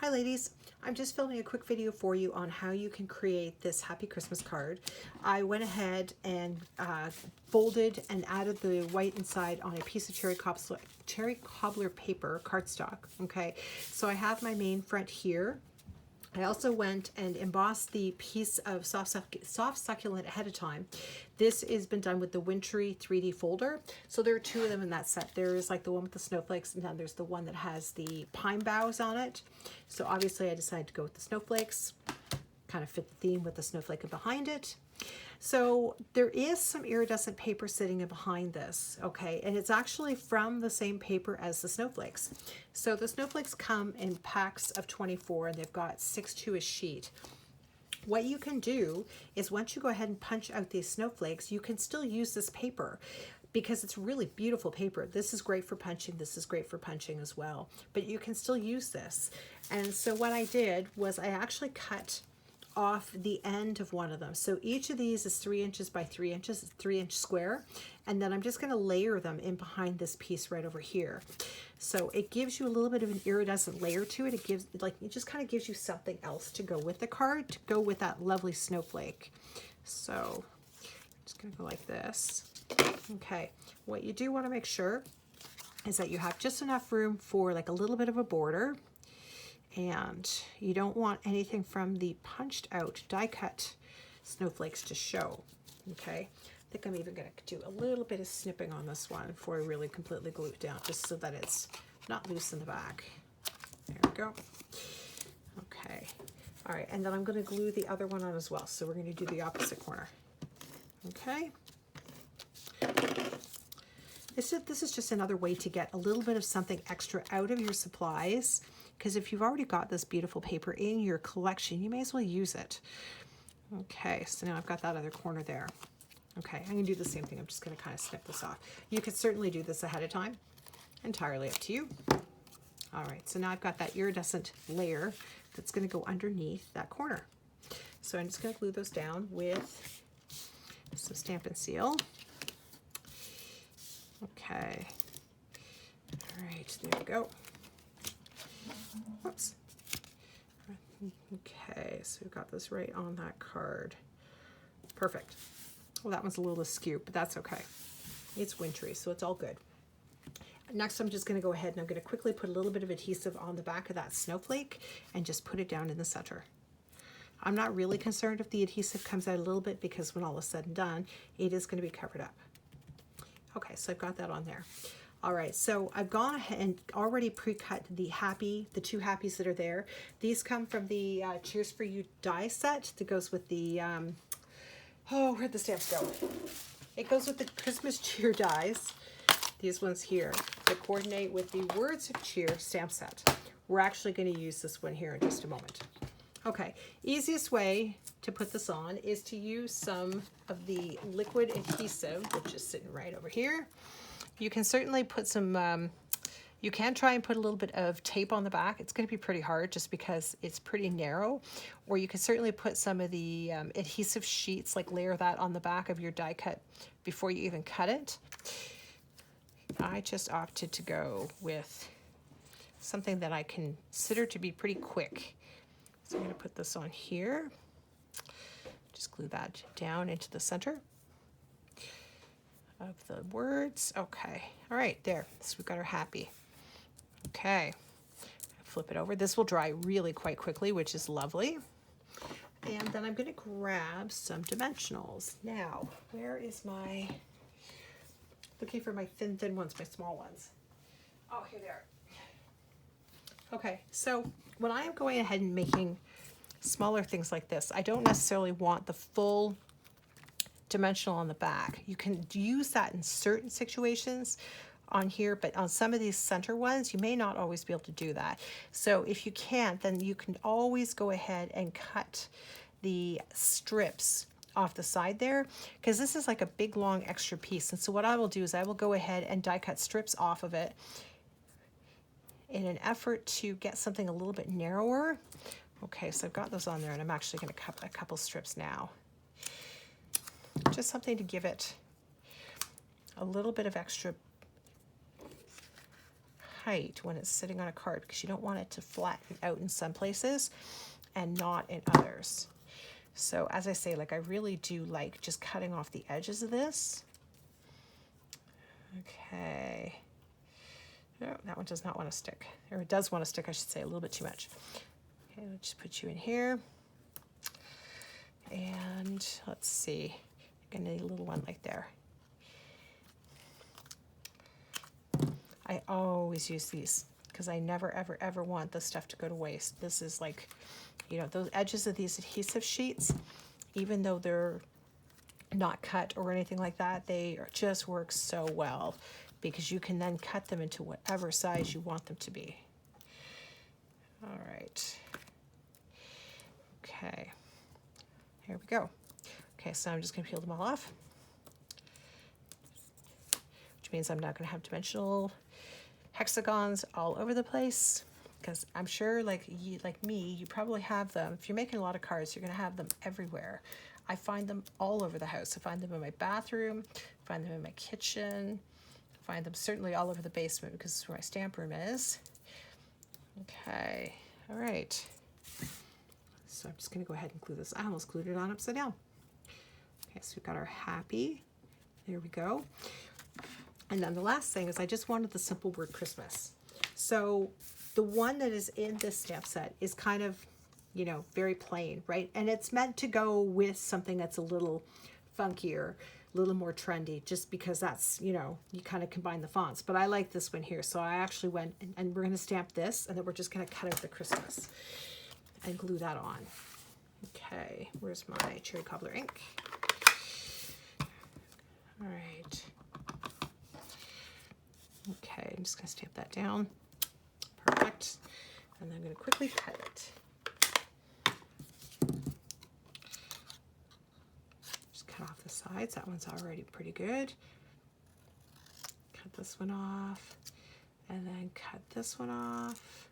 Hi ladies, I'm just filming a quick video for you on how you can create this Happy Christmas card. I went ahead and folded and added the white inside on a piece of cherry cobbler paper cardstock. Okay, so I have my main front here. I also went and embossed the piece of soft succulent ahead of time. This has been done with the Wintry 3D folder. So there are two of them in that set. There's like the one with the snowflakes, and then there's the one that has the pine boughs on it. So obviously I decided to go with the snowflakes, kind of fit the theme with the snowflake behind it. So there is some iridescent paper sitting in behind this, okay? And it's actually from the same paper as the snowflakes. So the snowflakes come in packs of 24 and they've got 6 to a sheet. What you can do is once you go ahead and punch out these snowflakes, you can still use this paper because it's really beautiful paper. This is great for punching. This is great for punching as well, but you can still use this. And so what I did was I actually cut off the end of one of them. So each of these is 3 inches by 3 inches, it's 3-inch square. And then I'm just gonna layer them in behind this piece right over here. So it gives you a little bit of an iridescent layer to it. It just kind of gives you something else to go with the card, to go with that lovely snowflake. So I'm just gonna go like this. Okay, what you do wanna make sure is that you have just enough room for like a little bit of a border. And you don't want anything from the punched out die cut snowflakes to show, okay? I think I'm even gonna do a little bit of snipping on this one before I really completely glue it down, just so that it's not loose in the back. There we go. Okay, all right, and then I'm gonna glue the other one on as well. So we're gonna do the opposite corner, okay? This is just another way to get a little bit of something extra out of your supplies, because if you've already got this beautiful paper in your collection, you may as well use it. Okay, so now I've got that other corner there. Okay, I'm gonna do the same thing. I'm just gonna kind of snip this off. You could certainly do this ahead of time, entirely up to you. All right, so now I've got that iridescent layer that's gonna go underneath that corner. So I'm just gonna glue those down with some Stampin' Seal. Okay, all right, there we go. Whoops. Okay, so we've got this right on that card. Perfect. Well, that one's a little askew, but that's okay. It's wintry, so it's all good. Next, I'm just going to go ahead and I'm going to quickly put a little bit of adhesive on the back of that snowflake and just put it down in the center. I'm not really concerned if the adhesive comes out a little bit, because when all is said and done, it is going to be covered up. Okay, so I've got that on there. All right, so I've gone ahead and already pre-cut the two Happies that are there. These come from the Cheers for You die set that goes with the, oh, where'd the stamps go? It goes with the Christmas cheer dies, these ones here, that coordinate with the Words of Cheer stamp set. We're actually gonna use this one here in just a moment. Okay, easiest way to put this on is to use some of the liquid adhesive, which is sitting right over here. You can certainly put some, you can try and put a little bit of tape on the back. It's going to be pretty hard just because it's pretty narrow. Or you can certainly put some of the adhesive sheets, like layer that on the back of your die cut before you even cut it. I just opted to go with something that I consider to be pretty quick. So I'm going to put this on here. Just glue that down into the center of the words. Okay, all right, there. So we've got our Happy. Okay, flip it over. This will dry really quite quickly, which is lovely. And then I'm gonna grab some dimensionals. Now, where is my, looking for my thin ones, my small ones. Oh, here they are. Okay, so when I am going ahead and making smaller things like this, I don't necessarily want the full dimensional on the back. You can use that in certain situations on here, but on some of these center ones, you may not always be able to do that. So if you can't, then you can always go ahead and cut the strips off the side there, because this is like a big long extra piece. And so what I will do is I will go ahead and die cut strips off of it in an effort to get something a little bit narrower. Okay, so I've got those on there, and I'm actually going to cut a couple strips now. Just something to give it a little bit of extra tight when it's sitting on a card because you don't want it to flatten out in some places and not in others. So as I say, like I really do like just cutting off the edges of this. Okay. No, that one does not want to stick. Or it does want to stick, I should say, a little bit too much. Okay, I'll just put you in here. And let's see. I'm gonna need a little one like there. I always use these because I never, ever, ever want this stuff to go to waste. This is like, you know, those edges of these adhesive sheets, even though they're not cut or anything like that, they just work so well because you can then cut them into whatever size you want them to be. All right. Okay. Here we go. Okay, so I'm just going to peel them all off, which means I'm not going to have dimensional hexagons all over the place, because I'm sure like me, you probably have them. If you're making a lot of cards, you're going to have them everywhere. I find them all over the house. I find them in my bathroom, find them in my kitchen, find them certainly all over the basement because it's where my stamp room is. Okay, all right. So I'm just going to go ahead and glue this. I almost glued it on upside down. Okay, so we've got our happy. There we go. And then the last thing is I just wanted the simple word Christmas. So the one that is in this stamp set is kind of, you know, very plain, right? And it's meant to go with something that's a little funkier, a little more trendy, just because that's, you know, you kind of combine the fonts. But I like this one here. So I actually went and we're going to stamp this, and then we're just going to cut out the Christmas and glue that on. Okay, where's my cherry cobbler ink? All right. Okay, I'm just going to stamp that down. Perfect. And then I'm going to quickly cut it. Just cut off the sides. That one's already pretty good. Cut this one off. And then cut this one off.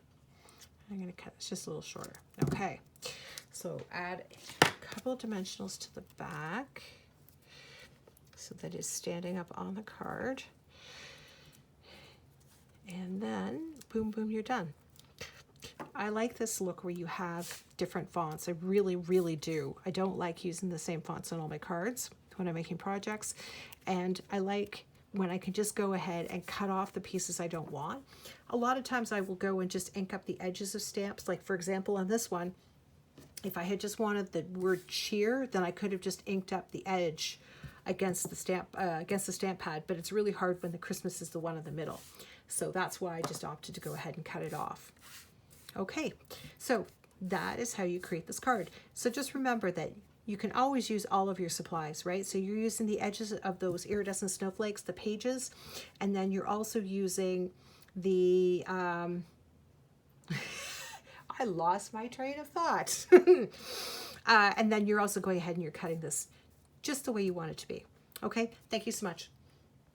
I'm going to cut this just a little shorter. Okay, so add a couple of dimensionals to the back so that it's standing up on the card. And then, boom, boom, you're done. I like this look where you have different fonts. I really, really do. I don't like using the same fonts on all my cards when I'm making projects. And I like when I can just go ahead and cut off the pieces I don't want. A lot of times I will go and just ink up the edges of stamps. Like for example, on this one, if I had just wanted the word cheer, then I could have just inked up the edge against the stamp pad, but it's really hard when the Christmas is the one in the middle. So that's why I just opted to go ahead and cut it off. Okay, so that is how you create this card. So just remember that you can always use all of your supplies, right? So you're using the edges of those iridescent snowflakes, the pages, and then you're also using the, I lost my train of thought. And then you're also going ahead and you're cutting this just the way you want it to be. Okay, thank you so much.